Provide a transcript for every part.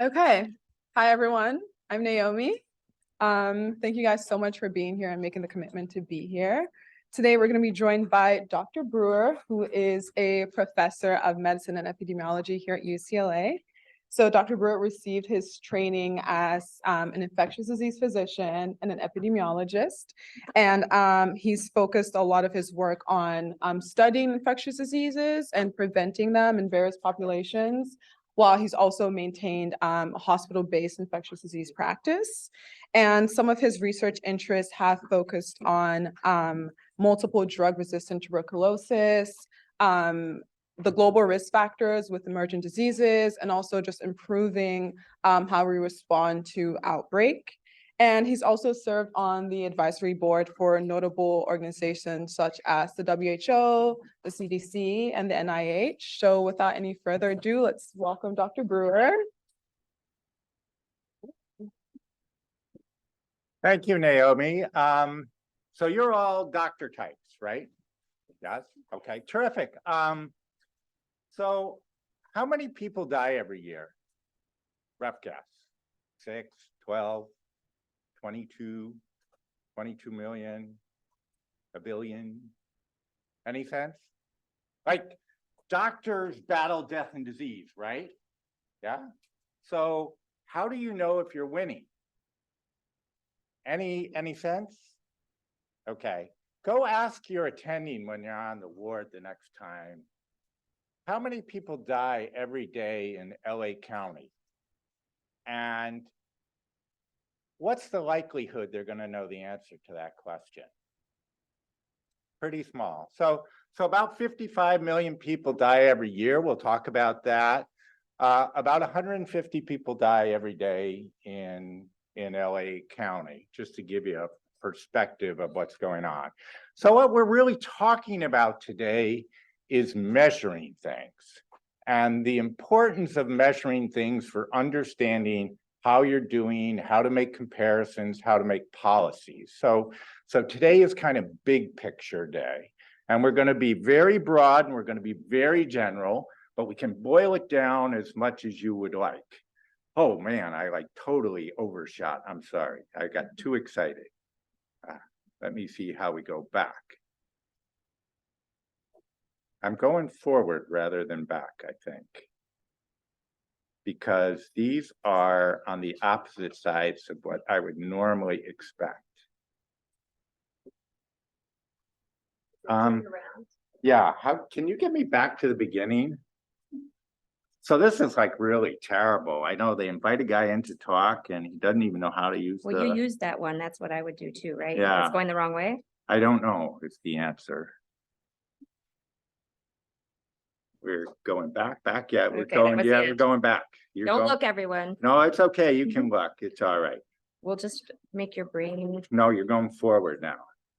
Okay. Hi, everyone. I'm Naomi. Thank you guys so much for being here and making the commitment to be here. Today, we're going to be joined by Dr. Brewer, who is a professor of medicine and epidemiology here at UCLA. So Dr. Brewer received his training as an infectious disease physician and an epidemiologist. And he's focused a lot of his work on studying infectious diseases and preventing them in various populations, while he's also maintained a hospital-based infectious disease practice. And some of his research interests have focused on multiple drug-resistant tuberculosis, the global risk factors with emergent diseases, and also just improving how we respond to outbreak. And he's also served on the advisory board for notable organizations such as the WHO, the CDC, and the NIH. So without any further ado, let's welcome Dr. Brewer. Thank you, Naomi. So you're all doctor types, right? Yes. Okay, terrific. So how many people die every year? Rough guess. 6, 12, 22, 22 million, a billion? Any sense? Like, doctors battle death and disease, right? Yeah. So how do you know if you're winning? Any sense? Okay. Go ask your attending when you're on the ward the next time. How many people die every day in LA County? And what's the likelihood they're going to know the answer to that question? Pretty small. So about 55 million people die every year. We'll talk about that. About 150 people die every day in LA County, just to give you a perspective of what's going on. So what we're really talking about today is measuring things and the importance of measuring things for understanding how you're doing, how to make comparisons, how to make policies. So today is kind of big picture day, and we're going to be very broad and we're going to be very general, but we can boil it down as much as you would like. Oh man, I like totally overshot. I'm sorry. I got too excited. Let me see how we go back. I'm going forward rather than back, I think, because these are on the opposite sides of what I would normally expect. Yeah, how can you get me back to the beginning? So this is like really terrible. I know they invite a guy in to talk and he doesn't even know how to use Well, you used that one. That's what I would do too, right? Yeah. It's going the wrong way. I don't know is the answer. We're going back. Yeah, we're Okay, going, we're going back. Don't look, everyone. No, it's okay. You can look. It's all right. We'll just make your brain. No, you're going forward now.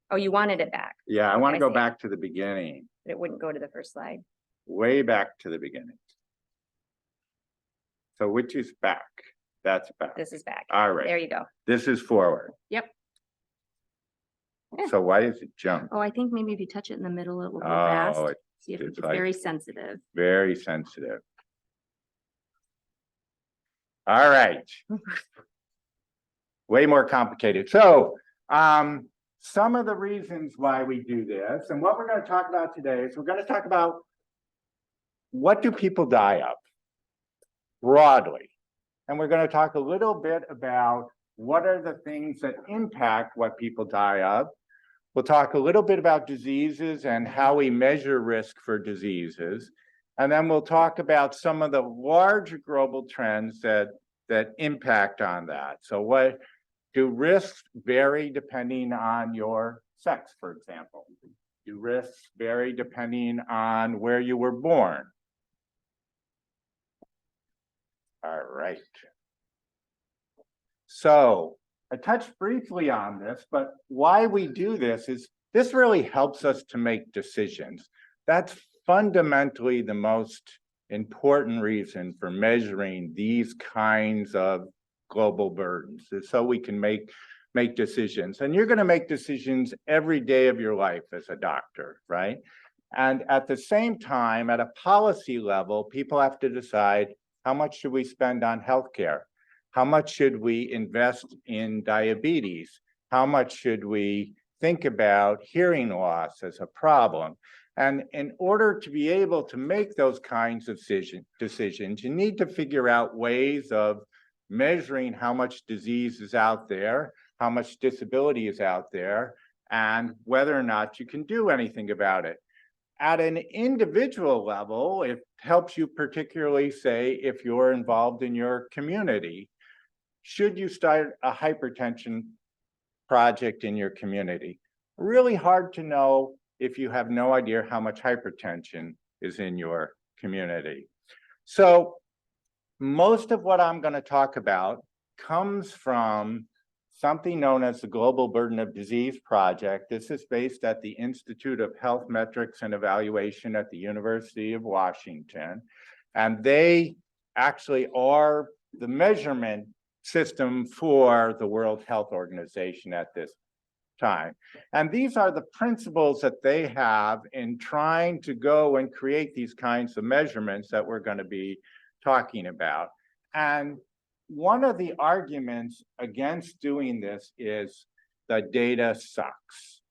Oh, you wanted it back. Yeah, I want to Okay, go back to the beginning. But it wouldn't go to the first slide. Way back to the beginning. So which is back? That's back. This is back. All right. There you go. This is forward. Yep. So why does it jump? Oh, I think maybe if you touch it in the middle, it will go Oh, fast. See if it's it's like- very sensitive. Very sensitive. All right. Way more complicated. So some of the reasons why we do this, and what we're going to talk about today is we're going to talk about what do people die of broadly. And we're going to talk a little bit about what are the things that impact what people die of. We'll talk a little bit about diseases and how we measure risk for diseases. And then we'll talk about some of the larger global trends that impact on that. So what do risks vary depending on your sex, for example? Do risks vary depending on where you were born? All right. So I touched briefly on this, but why we do this is this really helps us to make decisions. That's fundamentally the most important reason for measuring these kinds of global burdens, is so we can make make decisions. And you're going to make decisions every day of your life as a doctor, right? And at the same time, at a policy level, people have to decide, how much should we spend on healthcare? How much should we invest in diabetes? How much should we think about hearing loss as a problem? And in order to be able to make those kinds of decisions, you need to figure out ways of measuring how much disease is out there, how much disability is out there, and whether or not you can do anything about it. At an individual level, it helps you particularly say if you're involved in your community. Should you start a hypertension project in your community? Really hard to know if you have no idea how much hypertension is in your community. So most of what I'm going to talk about comes from something known as the Global Burden of Disease Project. This is based at the Institute of Health Metrics and Evaluation at the University of Washington. And they actually are the measurement system for the World Health Organization at this time. And these are the principles that they have in trying to go and create these kinds of measurements that we're going to be talking about. And one of the arguments against doing this is the data sucks,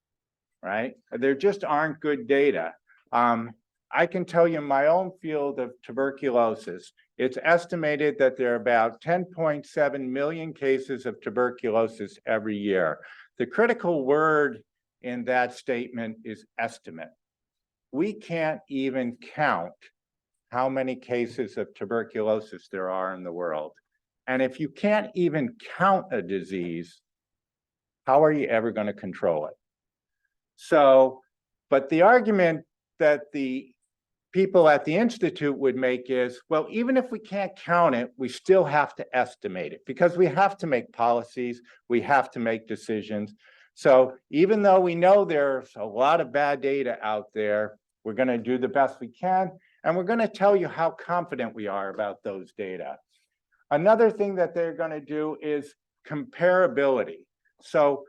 right? There just aren't good data. I can tell you in my own field of tuberculosis, it's estimated that there are about 10.7 million cases of tuberculosis every year. The critical word in that statement is estimate. We can't even count how many cases of tuberculosis there are in the world. And if you can't even count a disease, how are you ever going to control it? So, but the argument that the people at the Institute would make is, well, even if we can't count it, we still have to estimate it because we have to make policies, we have to make decisions. So even though we know there's a lot of bad data out there, we're going to do the best we can, and we're going to tell you how confident we are about those data. Another thing that they're going to do is comparability. So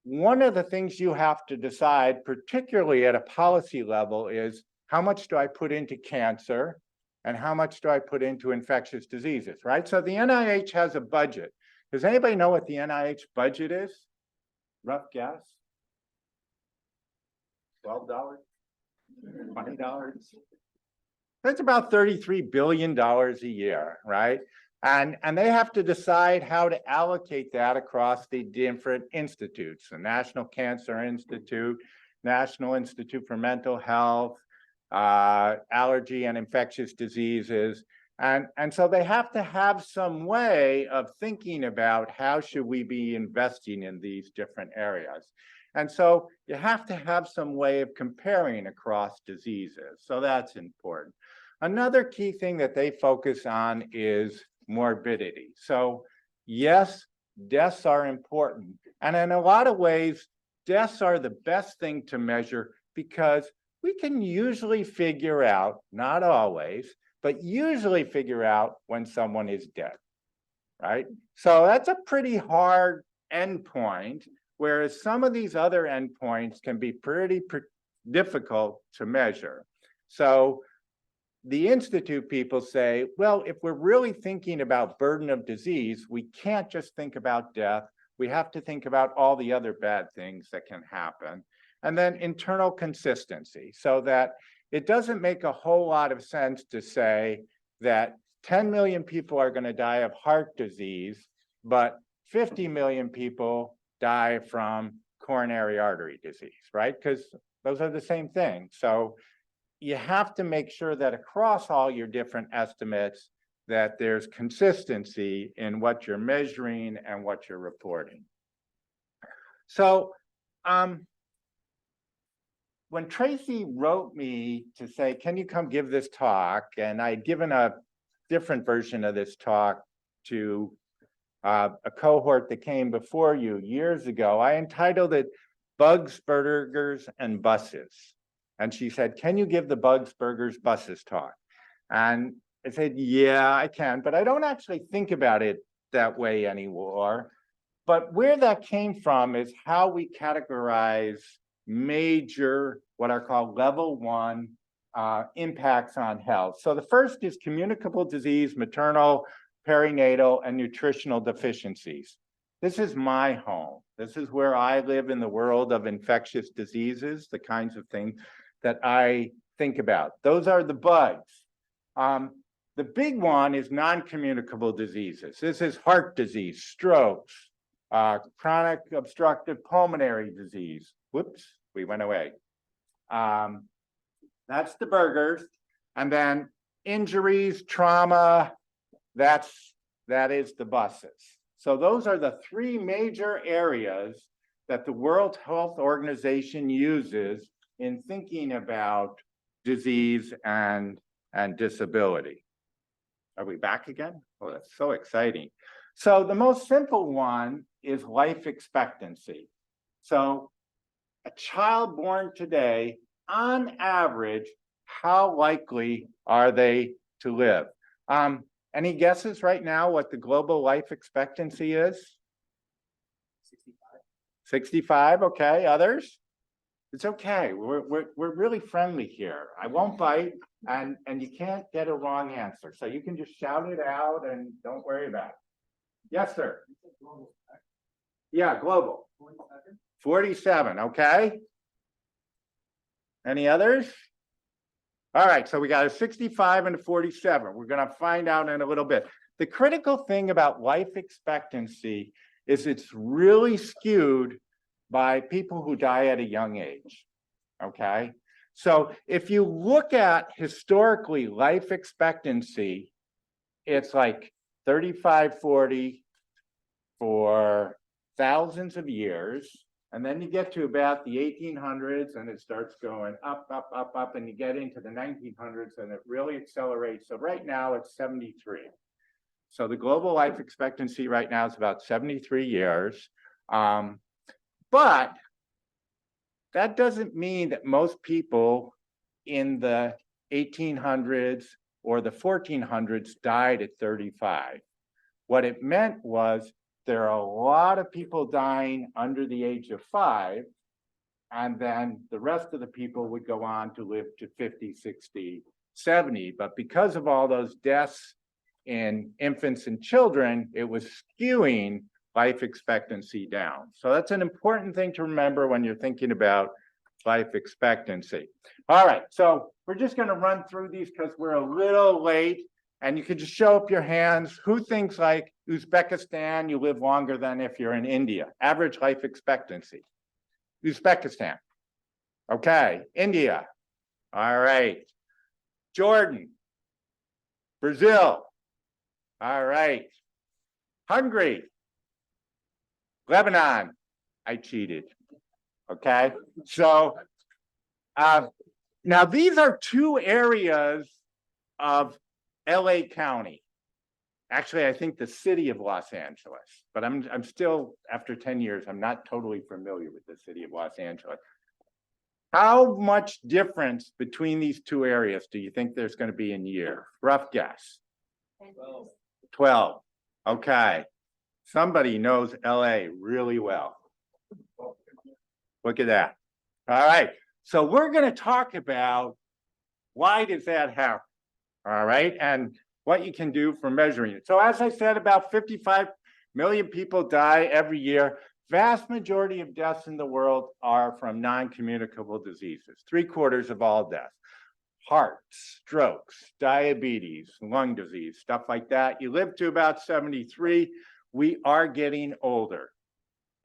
one of the things you have to decide, particularly at a policy level, is how much do I put into cancer and how much do I put into infectious diseases, right? So the NIH has a budget. Does anybody know what the NIH budget is? Rough guess? $12? $20? That's about $33 billion a year, right? And they have to decide how to allocate that across the different institutes, the National Cancer Institute, National Institute for Mental Health, allergy and infectious diseases. And so they have to have some way of thinking about how should we be investing in these different areas. And so you have to have some way of comparing across diseases. So that's important. Another key thing that they focus on is morbidity. So yes, deaths are important. And in a lot of ways, deaths are the best thing to measure because we can usually figure out, not always, but usually figure out when someone is dead, right? So that's a pretty hard endpoint, whereas some of these other endpoints can be pretty difficult to measure. So the Institute people say, well, if we're really thinking about burden of disease, we can't just think about death. We have to think about all the other bad things that can happen. And then internal consistency, so that it doesn't make a whole lot of sense to say that 10 million people are going to die of heart disease, but 50 million people die from coronary artery disease, right? Because those are the same thing. So you have to make sure that across all your different estimates that there's consistency in what you're measuring and what you're reporting. So when Tracy wrote me to say, can you come give this talk? And I'd given a different version of this talk to a cohort that came before you years ago. I entitled it Bugs, Burgers, and Buses. And she said, can you give the Bugs, Burgers, Buses talk? And I said, yeah, I can, but I don't actually think about it that way anymore. But where that came from is how we categorize major, what are called level 1 impacts on health. So the first is communicable disease, maternal, perinatal, and nutritional deficiencies. This is my home. This is where I live in the world of infectious diseases, the kinds of things that I think about. Those are the bugs. The big one is non-communicable diseases. This is heart disease, strokes, chronic obstructive pulmonary disease. Whoops, we went away. That's the burgers. And then injuries, trauma, that is the buses. So those are the 3 major areas that the World Health Organization uses in thinking about disease and disability. Are we back again? Oh, that's so exciting. So the most simple one is life expectancy. So a child born today, on average, how likely are they to live? Any guesses right now what the global life expectancy is? 65. 65, okay. Others? It's okay. We're really friendly here. I won't bite, and you can't get a wrong answer. So you can just shout it out and don't worry about it. Yes, sir. Yeah, global. 47, okay. Any others? All right, so we got a 65 and a 47. We're going to find out in a little bit. The critical thing about life expectancy is it's really skewed by people who die at a young age, okay? So if you look at historically life expectancy, it's like 35, 40 for thousands of years. And then you get to about the 1800s and it starts going up, up, up, up, and you get into the 1900s and it really accelerates. So right now it's 73. So the global life expectancy right now is about 73 years. But that doesn't mean that most people in the 1800s or the 1400s died at 35. What it meant was there are a lot of people dying under the age of 5, and then the rest of the people would go on to live to 50, 60, 70. But because of all those deaths in infants and children, it was skewing life expectancy down. So that's an important thing to remember when you're thinking about life expectancy. All right, so we're just going to run through these because we're a little late. And you can just show up your hands. Who thinks like Uzbekistan, you live longer than if you're in India? Average life expectancy. Uzbekistan. Okay, India. All right. Jordan. Brazil. All right. Hungary. Lebanon. I cheated. Okay, so now these are 2 areas of LA County. Actually, I think the city of Los Angeles, but I'm still, after 10 years, I'm not totally familiar with the city of Los Angeles. How much difference between these 2 areas do you think there's going to be in year? Rough guess. 12. Okay. Somebody knows LA really well. Look at that. All right. So we're going to talk about why does that happen? All right, and what you can do for measuring it. So as I said, about 55 million people die every year. Vast majority of deaths in the world are from non-communicable diseases. 3/4 of all deaths. Heart, strokes, diabetes, lung disease, stuff like that. You live to about 73. We are getting older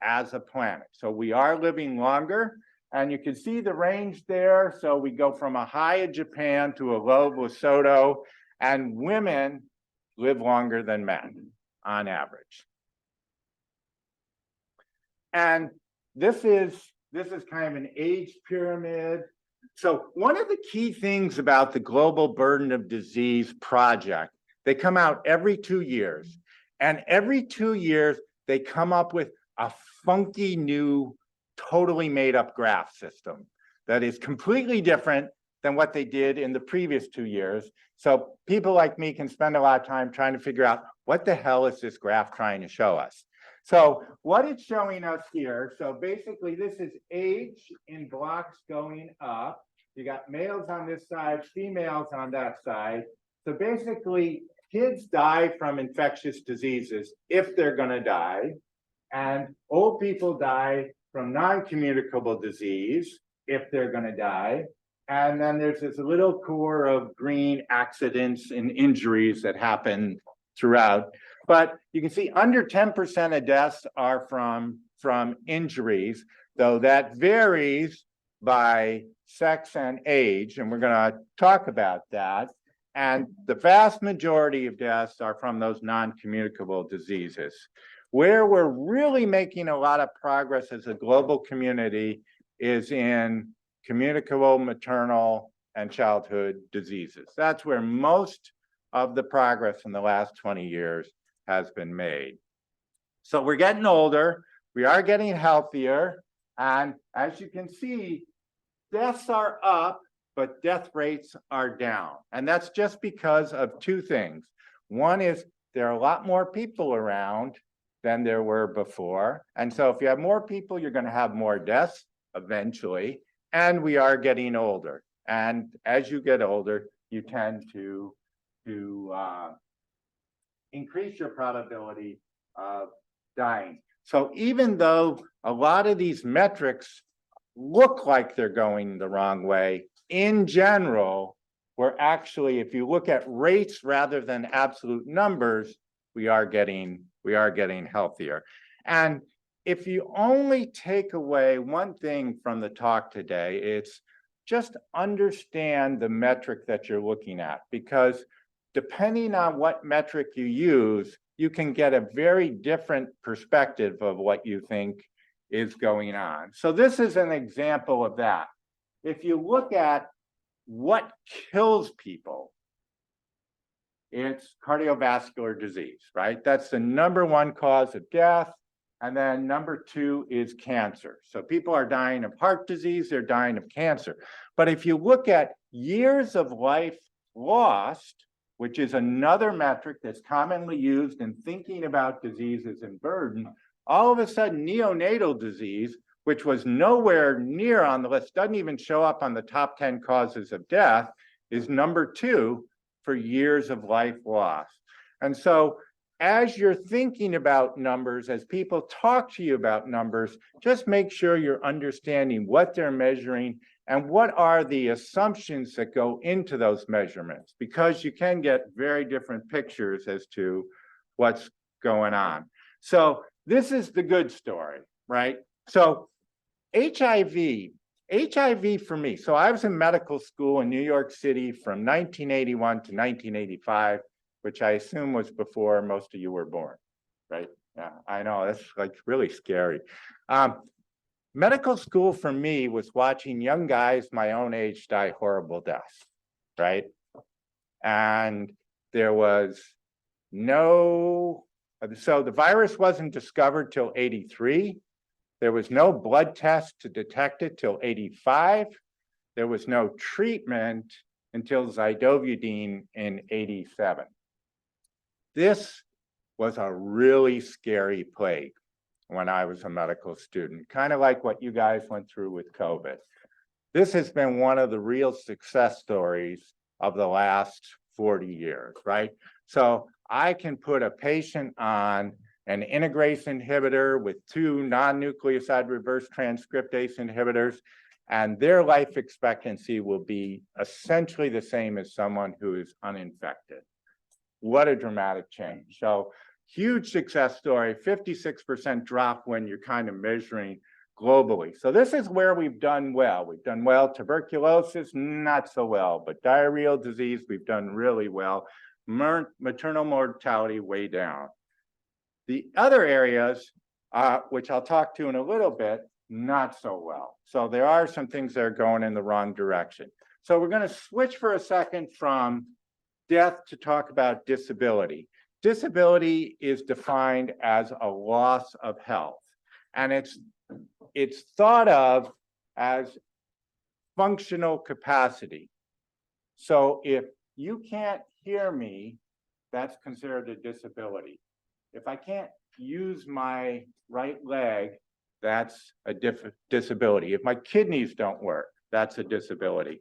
as a planet. So we are living longer. And you can see the range there. So we go from a high of Japan to a low of Lesotho, and women live longer than men on average. And this is kind of an age pyramid. So one of the key things about the Global Burden of Disease Project, they come out every 2 years. And every 2 years, they come up with a funky new totally made up graph system that is completely different than what they did in the previous 2 years. So people like me can spend a lot of time trying to figure out what the hell is this graph trying to show us. So what it's showing us here, so basically this is age in blocks going up. You got males on this side, females on that side. So basically, kids die from infectious diseases if they're going to die, and old people die from non-communicable disease if they're going to die. And then there's this little core of green accidents and injuries that happen throughout. But you can see under 10% of deaths are from injuries, though that varies by sex and age, and we're going to talk about that. And the vast majority of deaths are from those non-communicable diseases. Where we're really making a lot of progress as a global community is in communicable maternal and childhood diseases. That's where most of the progress in the last 20 years has been made. So we're getting older, we are getting healthier, and as you can see, deaths are up, but death rates are down. And that's just because of two things. One is there are a lot more people around than there were before. And so if you have more people, you're going to have more deaths eventually. And we are getting older. And as you get older, you tend to increase your probability of dying. So even though a lot of these metrics look like they're going the wrong way, in general, we're actually, if you look at rates rather than absolute numbers, we are getting healthier. And if you only take away one thing from the talk today, it's just understand the metric that you're looking at, because depending on what metric you use, you can get a very different perspective of what you think is going on. So this is an example of that. If you look at what kills people, it's cardiovascular disease, right? That's the #1 cause of death. And then #2 is cancer. So people are dying of heart disease, they're dying of cancer. But if you look at years of life lost, which is another metric that's commonly used in thinking about diseases and burden, all of a sudden neonatal disease, which was nowhere near on the list, doesn't even show up on the top 10 causes of death, is #2 for years of life lost. And so as you're thinking about numbers, as people talk to you about numbers, just make sure you're understanding what they're measuring and what are the assumptions that go into those measurements, because you can get very different pictures as to what's going on. So this is the good story, right? So HIV for me, so I was in medical school in New York City from 1981 to 1985, which I assume was before most of you were born, right? Yeah, I know, that's like really scary. Medical school for me was watching young guys my own age die horrible deaths, right? And there was so the virus wasn't discovered till 83. There was no blood test to detect it till 85. There was no treatment until zidovudine in 87. This was a really scary plague when I was a medical student, kind of like what you guys went through with COVID. This has been one of the real success stories of the last 40 years, right? So I can put a patient on an integrase inhibitor with 2 non-nucleoside reverse transcriptase inhibitors, and their life expectancy will be essentially the same as someone who is uninfected. What a dramatic change. So huge success story, 56% drop when you're kind of measuring globally. So this is where we've done well. We've done well. Tuberculosis, not so well, but diarrheal disease, we've done really well. Maternal mortality way down. The other areas, which I'll talk to in a little bit, not so well. So there are some things that are going in the wrong direction. So we're going to switch for a second from death to talk about disability. Disability is defined as a loss of health, and it's thought of as functional capacity. So if you can't hear me, that's considered a disability. If I can't use my right leg, that's a disability. If my kidneys don't work, that's a disability.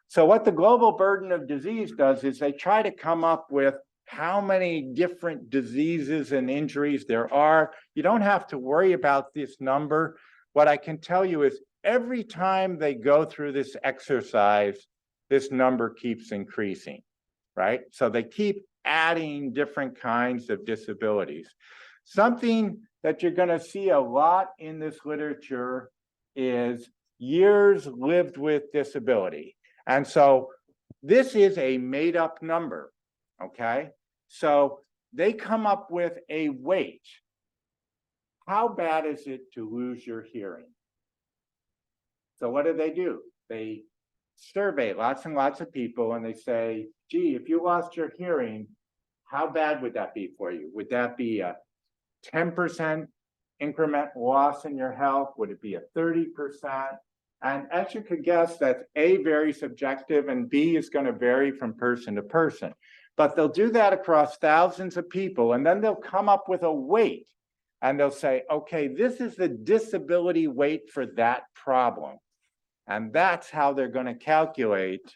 So what the global burden of disease does is they try to come up with how many different diseases and injuries there are. You don't have to worry about this number. What I can tell you is every time they go through this exercise, this number keeps increasing, right? So they keep adding different kinds of disabilities. Something that you're going to see a lot in this literature is years lived with disability. And so this is a made up number, okay? So they come up with a weight. How bad is it to lose your hearing? So what do? They survey lots and lots of people and they say, gee, if you lost your hearing, how bad would that be for you? Would that be a 10% increment loss in your health? Would it be a 30%? And as you could guess, that's A, very subjective, and B is going to vary from person to person. But they'll do that across thousands of people, and then they'll come up with a weight. And they'll say, okay, this is the disability weight for that problem. And that's how they're going to calculate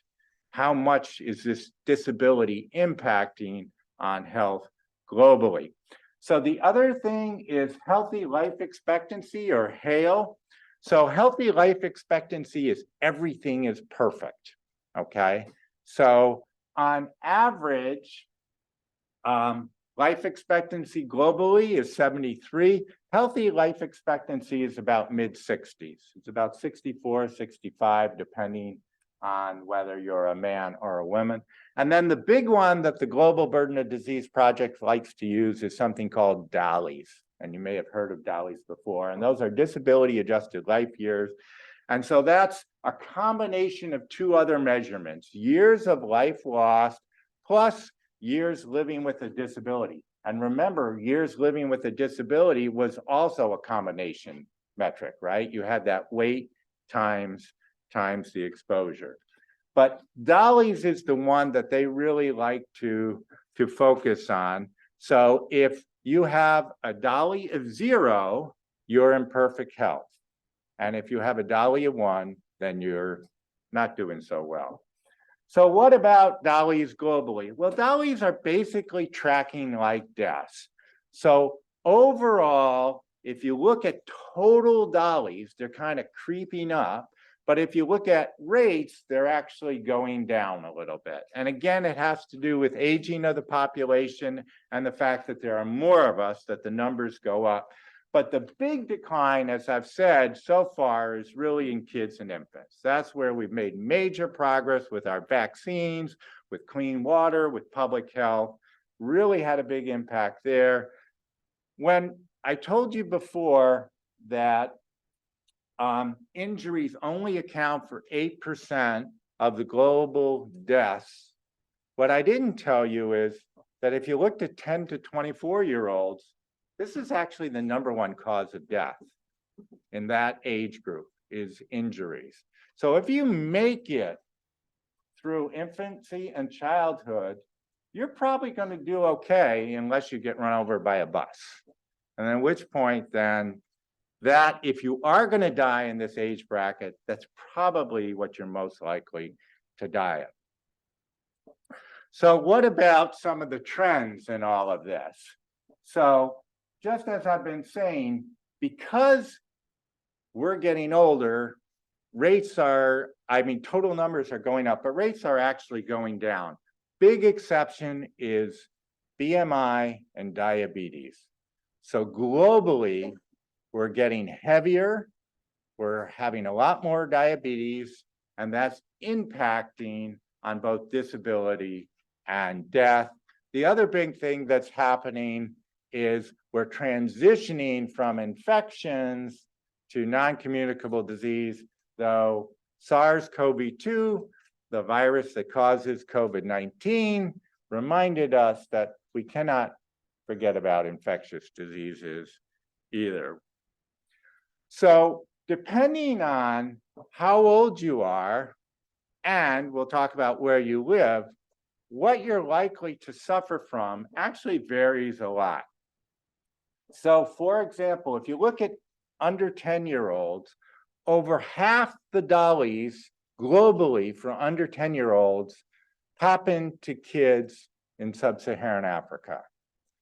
how much is this disability impacting on health globally. So the other thing is healthy life expectancy, or HALE. So healthy life expectancy is everything is perfect, okay? So on average, life expectancy globally is 73. Healthy life expectancy is about mid-60s. It's about 64, 65, depending on whether you're a man or a woman. And then the big one that the Global Burden of Disease Project likes to use is something called DALYs. And you may have heard of DALYs before. And those are disability adjusted life years. And so that's a combination of two other measurements: years of life lost plus years living with a disability. And remember, years living with a disability was also a combination metric, right? You had that weight times the exposure. But DALYs is the one that they really like to focus on. So if you have a DALY of 0, you're in perfect health. And if you have a DALY of 1, then you're not doing so well. So what about DALYs globally? Well, DALYs are basically tracking like deaths. So overall, if you look at total DALYs, they're kind of creeping up. But if you look at rates, they're actually going down a little bit. And again, it has to do with aging of the population and the fact that there are more of us, that the numbers go up. But the big decline, as I've said so far, is really in kids and infants. That's where we've made major progress with our vaccines, with clean water, with public health. Really had a big impact there. When I told you before that injuries only account for 8% of the global deaths, what I didn't tell you is that if you looked at 10 to 24-year-olds, this is actually the #1 cause of death in that age group, is injuries. So if you make it through infancy and childhood, you're probably going to do okay unless you get run over by a bus. And at which point then, that if you are going to die in this age bracket, that's probably what you're most likely to die of. So what about some of the trends in all of this? So just as I've been saying, because we're getting older, rates are, total numbers are going up, but rates are actually going down. Big exception is BMI and diabetes. So globally, we're getting heavier, we're having a lot more diabetes, and that's impacting on both disability and death. The other big thing that's happening is we're transitioning from infections to non-communicable disease, though SARS-CoV-2, the virus that causes COVID-19, reminded us that we cannot forget about infectious diseases either. So depending on how old you are, and we'll talk about where you live, what you're likely to suffer from actually varies a lot. So for example, if you look at under 10-year-olds, over half the dollies globally for under 10-year-olds happen to kids in sub-Saharan Africa,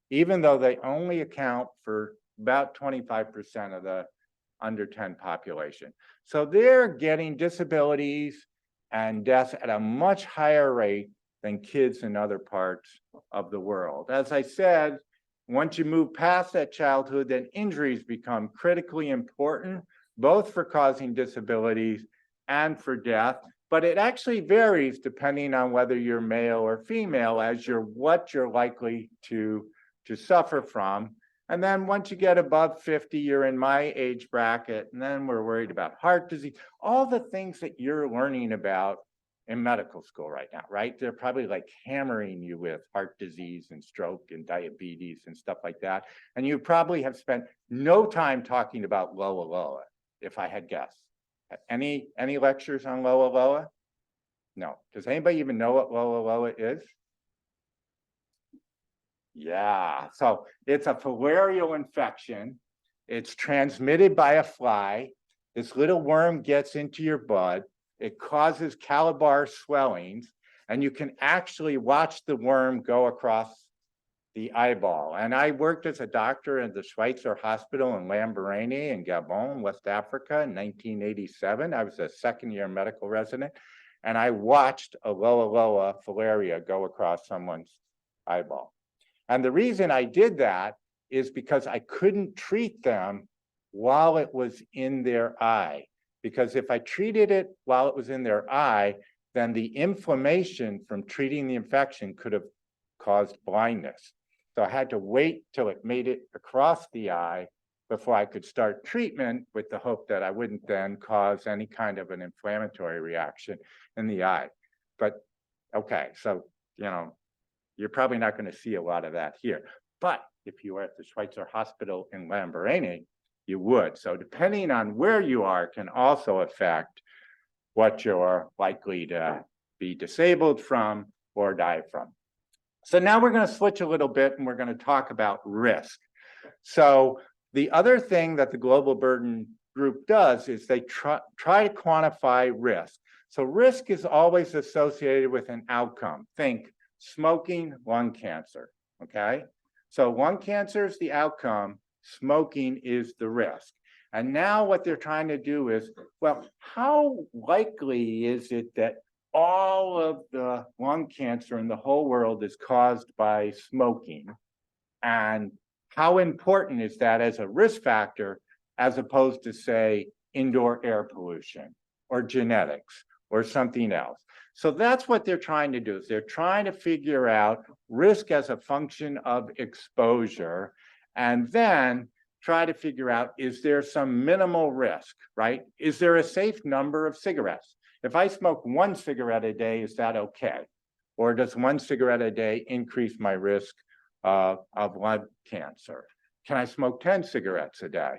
even though they only account for about 25% of the under 10 population. So they're getting disabilities and deaths at a much higher rate than kids in other parts of the world. As I said, once you move past that childhood, then injuries become critically important, both for causing disabilities and for death. But it actually varies depending on whether you're male or female as what you're likely to suffer from. And then once you get above 50, you're in my age bracket, and then we're worried about heart disease, all the things that you're learning about in medical school right now, right? They're probably like hammering you with heart disease and stroke and diabetes and stuff like that. And you probably have spent no time talking about Loa Loa, if I had guessed. Any lectures on Loa Loa? No. Does anybody even know what Loa Loa is? Yeah, so it's a filarial infection. It's transmitted by a fly. This little worm gets into your blood. It causes calabar swellings, and you can actually watch the worm go across the eyeball. And I worked as a doctor in the Schweitzer Hospital in Lambaréné in Gabon, West Africa in 1987. I was a second-year medical resident, and I watched a Loa Loa filaria go across someone's eyeball. And the reason I did that is because I couldn't treat them while it was in their eye. Because if I treated it while it was in their eye, then the inflammation from treating the infection could have caused blindness. So I had to wait till it made it across the eye before I could start treatment, with the hope that I wouldn't then cause any kind of an inflammatory reaction in the eye. But okay, so, you're probably not going to see a lot of that here. But if you were at the Schweitzer Hospital in Lambaréné, you would. So depending on where you are can also affect what you're likely to be disabled from or die from. So now we're going to switch a little bit, and we're going to talk about risk. So the other thing that the Global Burden Group does is they try to quantify risk. So risk is always associated with an outcome. Think smoking, lung cancer, okay? So lung cancer is the outcome, smoking is the risk. And now what they're trying to do is, well, how likely is it that all of the lung cancer in the whole world is caused by smoking? And how important is that as a risk factor, as opposed to, say, indoor air pollution or genetics or something else? So that's what they're trying to do, is they're trying to figure out risk as a function of exposure, and then try to figure out, is there some minimal risk, right? Is there a safe number of cigarettes? If I smoke 1 cigarette a day, is that okay? Or does 1 cigarette a day increase my risk of lung cancer? Can I smoke 10 cigarettes a day?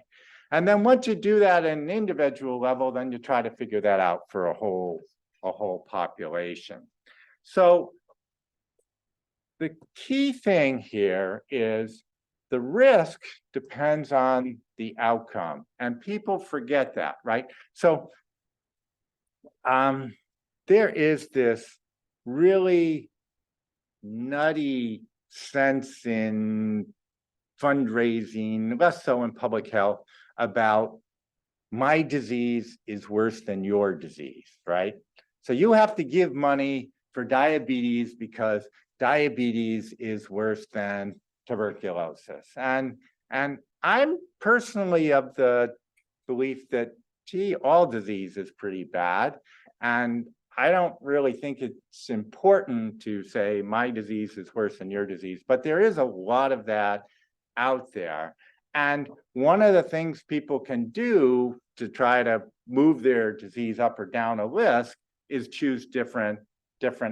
And then once you do that at an individual level, then you try to figure that out for a whole population. So the key thing here is the risk depends on the outcome, and people forget that, right? So there is this really nutty sense in fundraising, less so in public health, about my disease is worse than your disease, right? So you have to give money for diabetes because diabetes is worse than tuberculosis. And I'm personally of the belief that, gee, all disease is pretty bad. And I don't really think it's important to say my disease is worse than your disease, but there is a lot of that out there. And one of the things people can do to try to move their disease up or down a list is choose different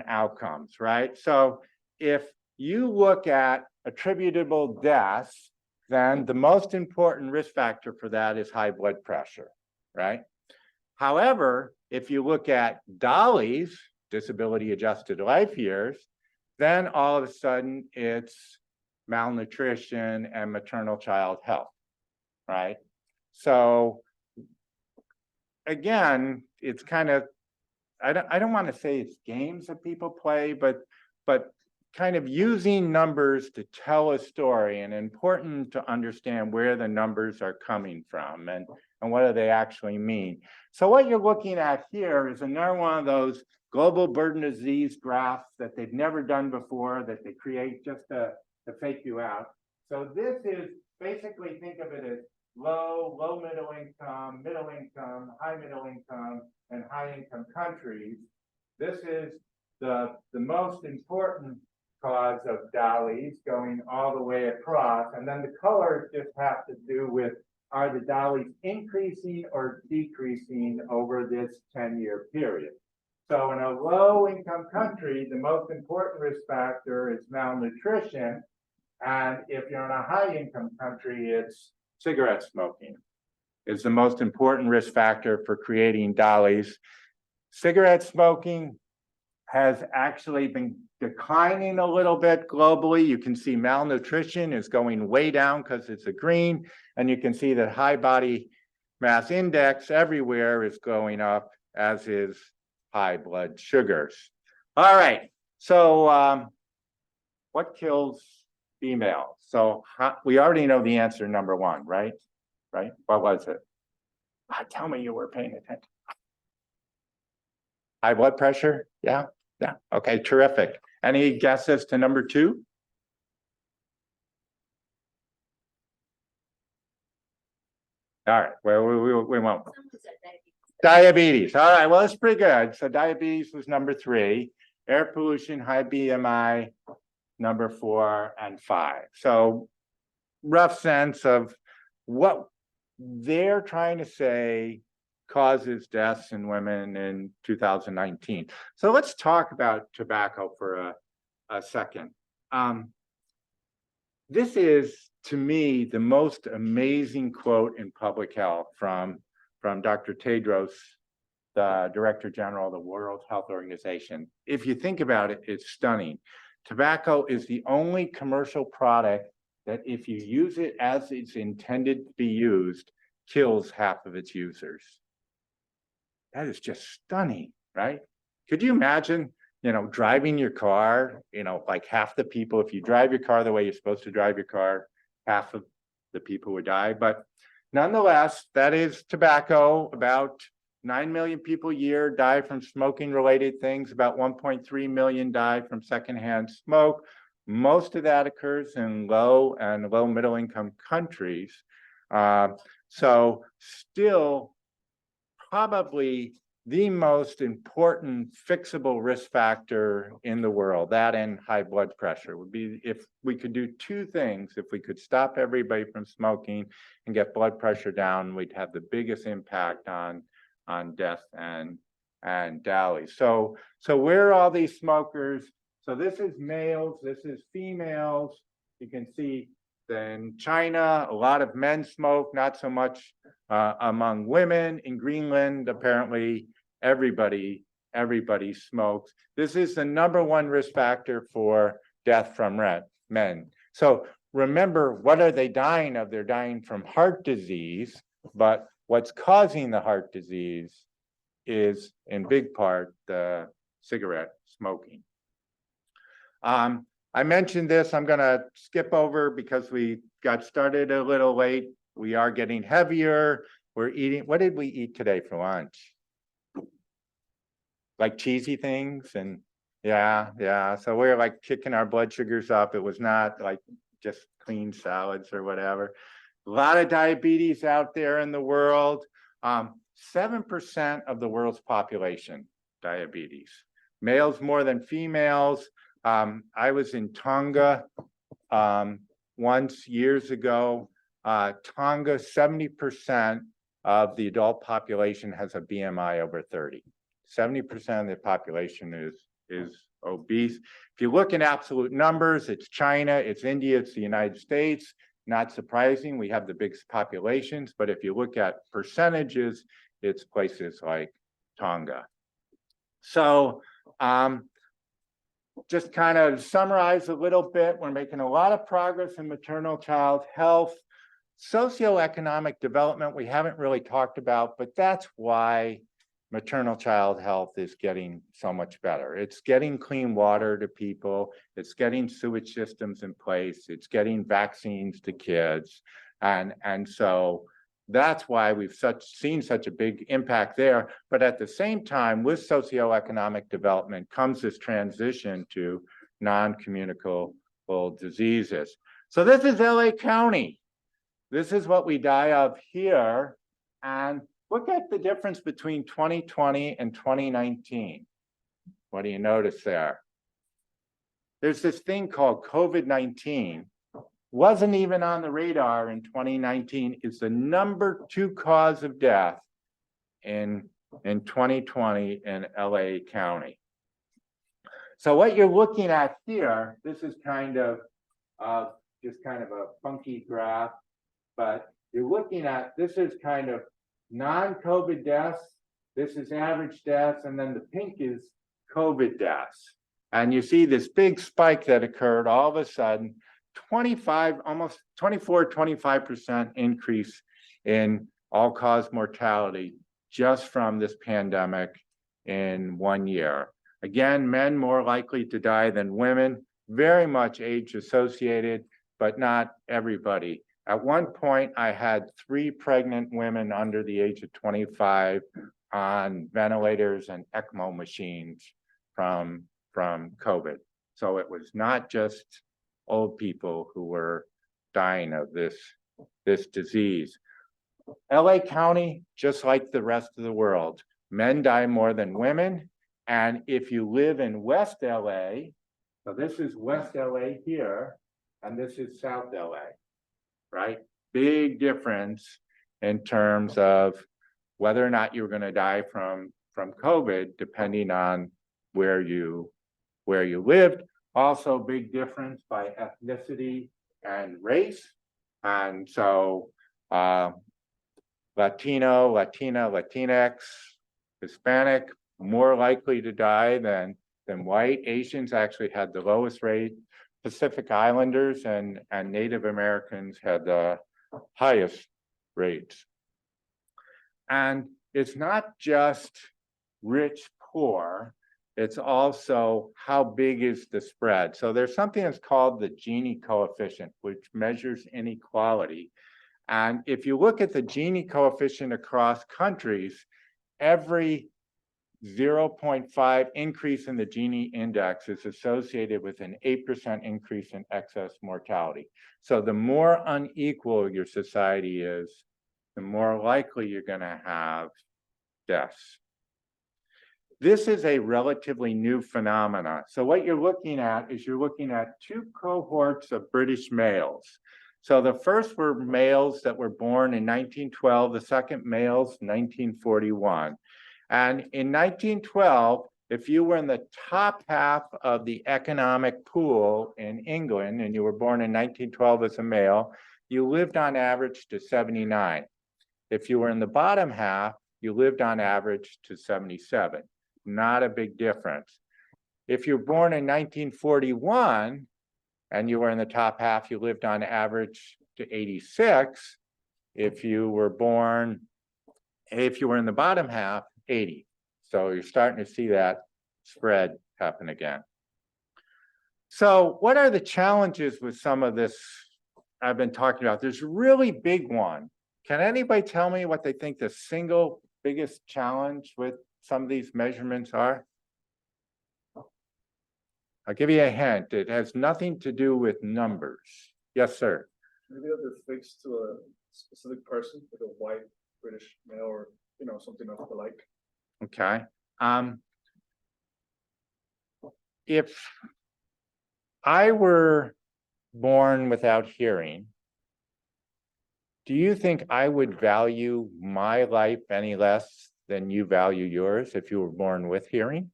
outcomes, right? So if you look at attributable deaths, then the most important risk factor for that is high blood pressure, right? However, if you look at DALYs, disability adjusted life years, then all of a sudden it's malnutrition, and maternal child health, right? So again, it's kind of, I don't want to say it's games that people play, but kind of using numbers to tell a story, and important to understand where the numbers are coming from and what do they actually mean. So what you're looking at here is another one of those global burden of disease graphs that they've never done before, that they create just to fake you out. So this is basically, think of it as low middle income, high middle income, and high income countries. This is the most important cause of DALYs going all the way across. And then the colors just have to do with, are the DALYs increasing or decreasing over this 10-year period? So in a low income country, the most important risk factor is malnutrition. And if you're in a high income country, it's cigarette smoking is the most important risk factor for creating DALYs. Cigarette smoking has actually been declining a little bit globally. You can see malnutrition is going way down because it's a green, and you can see that high body mass index everywhere is going up, as is high blood sugars. All right, so what kills females? So we already know the answer, number one, right? Right? What was it? Tell me you were paying attention. High blood pressure? Yeah. Yeah. Okay, terrific. Any guesses to number two? All right, well, we won't. Diabetes. All right, well, that's pretty good. So diabetes was number three. Air pollution, high BMI, number 4 and 5. So rough sense of what they're trying to say causes deaths in women in 2019. So let's talk about tobacco for a second. This is, to me, the most amazing quote in public health from Dr. Tedros, the Director General of the World Health Organization. If you think about it, it's stunning. Tobacco is the only commercial product that, if you use it as it's intended to be used, kills half of its users. That is just stunning, right? Could you imagine, driving your car, like half the people, if you drive your car the way you're supposed to drive your car, half of the people would die. But nonetheless, that is tobacco. About 9 million people a year die from smoking related things. About 1.3 million die from secondhand smoke. Most of that occurs in low and low middle income countries. So still probably the most important fixable risk factor in the world, that and high blood pressure, would be, if we could do two things, if we could stop everybody from smoking and get blood pressure down, we'd have the biggest impact on death and DALY. So where are all these smokers? So this is males, this is females. You can see in China, a lot of men smoke, not so much among women. In Greenland, apparently everybody smokes. This is the number one risk factor for death from men. So remember, what are they dying of? They're dying from heart disease, but what's causing the heart disease is in big part the cigarette smoking. I mentioned this, I'm gonna skip over because we got started a little late. We are getting heavier. We're eating, what did we eat today for lunch? Like cheesy things, and yeah. So we're like kicking our blood sugars up. It was not like just clean salads or whatever. A lot of diabetes out there in the world. 7% of the world's population, diabetes. Males more than females. I was in Tonga once years ago. Tonga, 70% of the adult population has a BMI over 30. 70% of the population is obese. If you look in absolute numbers, it's China, it's India, it's the United States. Not surprising, we have the biggest populations, but if you look at percentages, it's places like Tonga. So just kind of summarize a little bit, we're making a lot of progress in maternal child health. Socioeconomic development, we haven't really talked about, but that's why maternal child health is getting so much better. It's getting clean water to people, it's getting sewage systems in place, it's getting vaccines to kids. And so that's why we've seen such a big impact there. But at the same time, with socioeconomic development comes this transition to non-communicable diseases. So this is LA County. This is what we die of here. And look at the difference between 2020 and 2019. What do you notice there? There's this thing called COVID-19. Wasn't even on the radar in 2019. It's the #2 cause of death in 2020 in LA County. So what you're looking at here, this is kind of just kind of a funky graph, but you're looking at, this is kind of non-COVID deaths, this is average deaths, and then the pink is COVID deaths. And you see this big spike that occurred all of a sudden, 25% increase in all-cause mortality just from this pandemic in 1 year. Again, men more likely to die than women, very much age associated, but not everybody. At one point, I had 3 pregnant women under the age of 25 on ventilators and ECMO machines from COVID. So it was not just old people who were dying of this disease. LA County, just like the rest of the world, men die more than women. And if you live in West LA, so this is West LA here, and this is South LA, right? Big difference in terms of whether or not you're going to die from COVID, depending on where you lived. Also, big difference by ethnicity and race. And so Latino, Latina, Latinx, Hispanic, more likely to die than white. Asians actually had the lowest rate. Pacific Islanders and Native Americans had the highest rates. And it's not just rich, poor, it's also how big is the spread. So there's something that's called the Gini coefficient, which measures inequality. And if you look at the Gini coefficient across countries, every 0.5 increase in the Gini index is associated with an 8% increase in excess mortality. So the more unequal your society is, the more likely you're going to have deaths. This is a relatively new phenomena. So what you're looking at is you're looking at 2 cohorts of British males. So the first were males that were born in 1912, the second males 1941. And in 1912, if you were in the top half of the economic pool in England and you were born in 1912 as a male, you lived on average to 79. If you were in the bottom half, you lived on average to 77. Not a big difference. If you're born in 1941 and you were in the top half, you lived on average to 86. If you were in the bottom half, 80. So you're starting to see that spread happen again. So what are the challenges with some of this I've been talking about? There's a really big one. Can anybody tell me what they think the single biggest challenge with some of these measurements are? I'll give you a hint. It has nothing to do with numbers. Yes, sir. Maybe they're fixed to a specific person, like a white British male or something of the like. Okay. If I were born without hearing, do you think I would value my life any less than you value yours if you were born with hearing?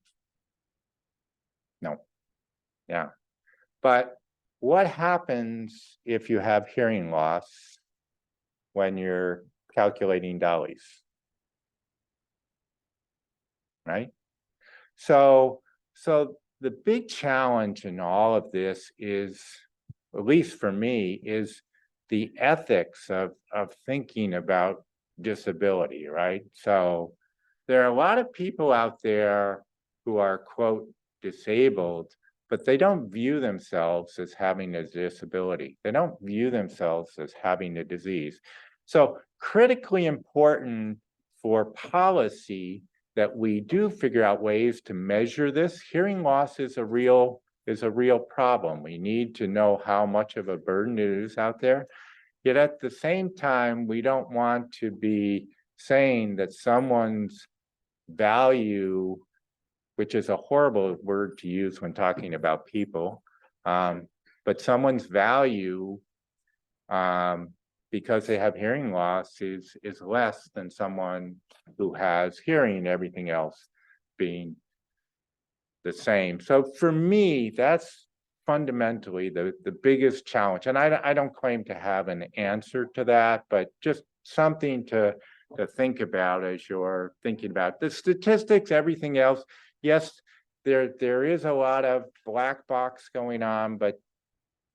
No. Yeah. But what happens if you have hearing loss when you're calculating dollies? Right? So the big challenge in all of this is, at least for me, is the ethics of thinking about disability, right? So there are a lot of people out there who are, quote, disabled, but they don't view themselves as having a disability. They don't view themselves as having a disease. So critically important for policy that we do figure out ways to measure this. Hearing loss is a real problem. We need to know how much of a burden it is out there. Yet at the same time, we don't want to be saying that someone's value, which is a horrible word to use when talking about people, but someone's value because they have hearing loss is less than someone who has hearing, everything else being the same. So for me, that's fundamentally the biggest challenge. And I don't claim to have an answer to that, but just something to think about as you're thinking about the statistics, everything else. Yes, there is a lot of black box going on, but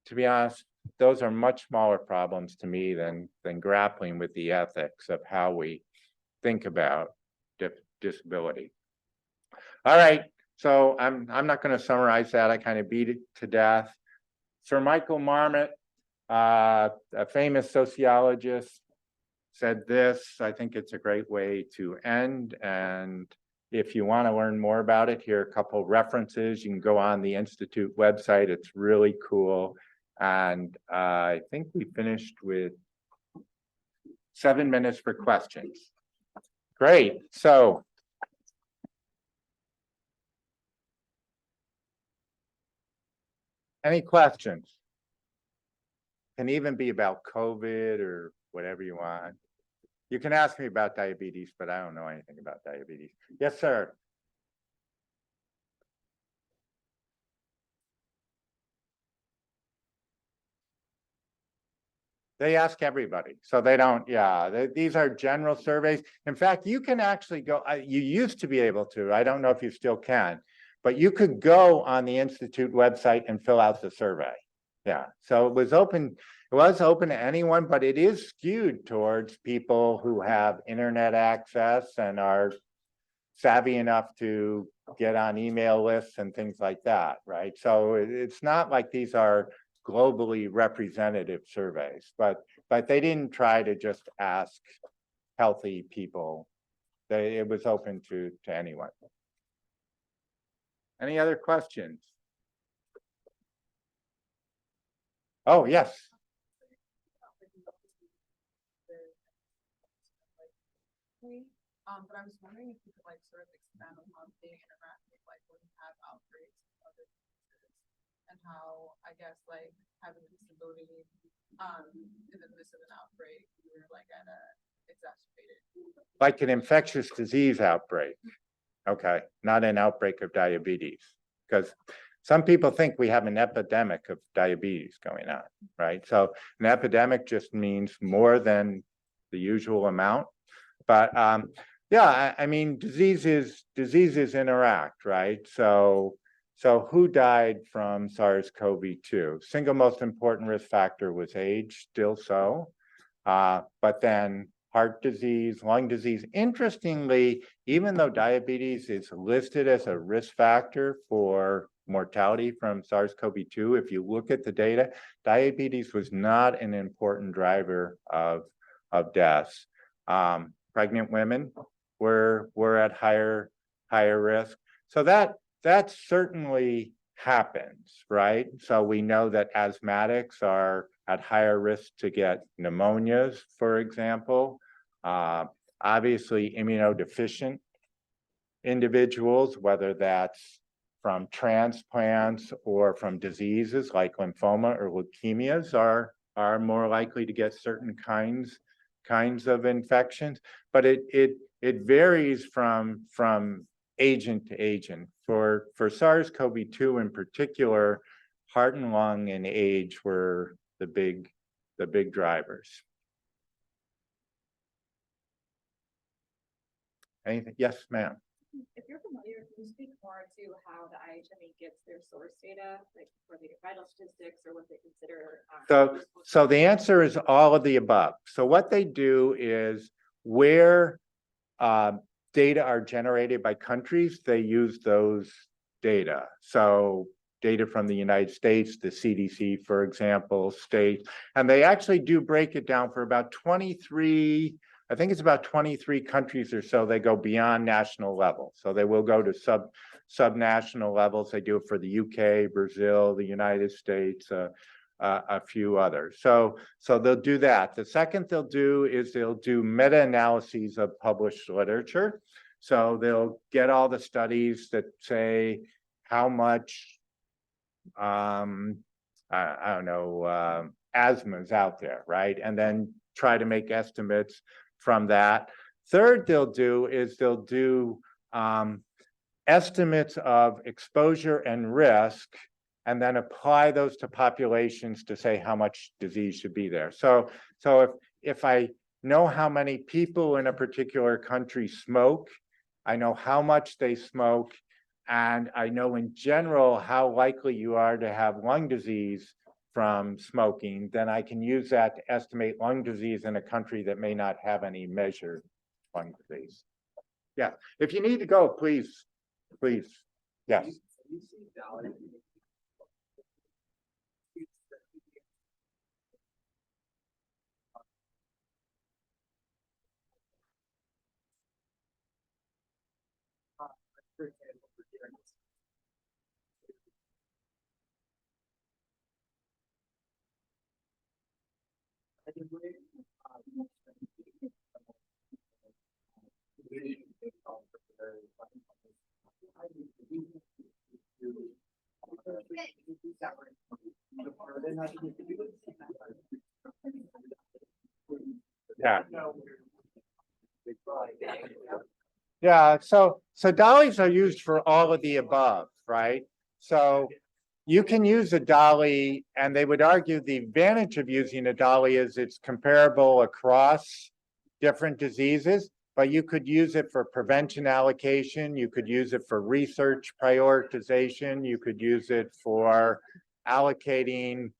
to be honest, those are much smaller problems to me than grappling with the ethics of how we think about disability. All right, so I'm not going to summarize that. I kind of beat it to death. Sir Michael Marmot, a famous sociologist, said this. I think it's a great way to end. And if you want to learn more about it, here are a couple of references. You can go on the Institute website. It's really cool. And I think we finished with 7 minutes for questions. Great. So any questions? Can even be about COVID or whatever you want. You can ask me about diabetes, but I don't know anything about diabetes. Yes, sir. They ask everybody, so they don't, these are general surveys. In fact, you can actually go, you used to be able to, I don't know if you still can, but you could go on the Institute website and fill out the survey. Yeah, so it was open to anyone, but it is skewed towards people who have internet access and are savvy enough to get on email lists and things like that, right? So it's not like these are globally representative surveys, but they didn't try to just ask healthy people. It was open to anyone. Any other questions? Oh, yes. But I was wondering if you could like sort of expand on how they interact with like when you have outbreaks of other diseases and how I guess like having a disability in the midst of an outbreak, you're like at a exacerbated. Like an infectious disease outbreak. Okay, not an outbreak of diabetes, because some people think we have an epidemic of diabetes going on, right? So an epidemic just means more than the usual amount. But yeah, I mean, diseases interact, right? So who died from SARS-CoV-2? Single most important risk factor was age, still so. But then heart disease, lung disease. Interestingly, even though diabetes is listed as a risk factor for mortality from SARS-CoV-2, if you look at the data, diabetes was not an important driver of deaths. Pregnant women were at higher risk. So that certainly happens, right? So we know that asthmatics are at higher risk to get pneumonias, for example. Obviously, immunodeficient individuals, whether that's from transplants or from diseases like lymphoma or leukemias, are more likely to get certain kinds of infections. But it varies from agent to agent. For SARS-CoV-2 in particular, heart and lung and age were the big drivers. Anything? Yes, ma'am. If you're familiar, can you speak more to how the IHME gets their source data, like for the vital statistics or what they consider? So the answer is all of the above. So what they do is where data are generated by countries, they use those data. So data from the United States, the CDC, for example, states, and they actually do break it down for about 23, I think it's about 23 countries or so. They go beyond national level. So they will go to subnational levels. They do it for the UK, Brazil, the United States, a few others. So they'll do that. The second they'll do is they'll do meta-analyses of published literature. So they'll get all the studies that say how much, I don't know, asthma is out there, right? And then try to make estimates from that. Third they'll do is they'll do estimates of exposure and risk, and then apply those to populations to say how much disease should be there. So if I know how many people in a particular country smoke, I know how much they smoke, and I know in general how likely you are to have lung disease from smoking, then I can use that to estimate lung disease in a country that may not have any measured lung disease. Yeah, if you need to go, please, yes. Yeah. Yeah, so dollies are used for all of the above, right? So you can use a dolly, and they would argue the advantage of using a dolly is it's comparable across different diseases, but you could use it for prevention allocation, you could use it for research prioritization, you could use it for allocating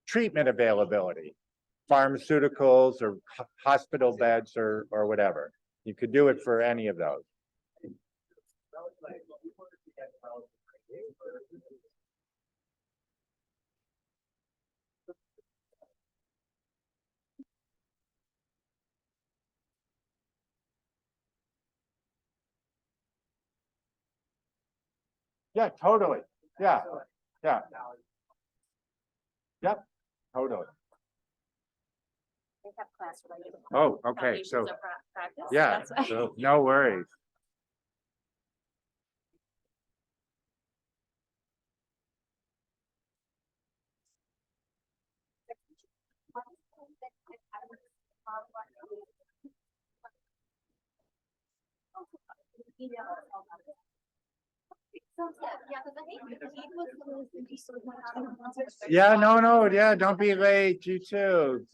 treatment availability, pharmaceuticals or hospital beds or whatever. You could do it for any of those. Yeah, totally. Yeah. Yeah. Yep, totally. We have class related. Oh, okay, so, Foundations of practice, yeah, that's why. so no worries. Yeah, no, yeah, don't be late, you too.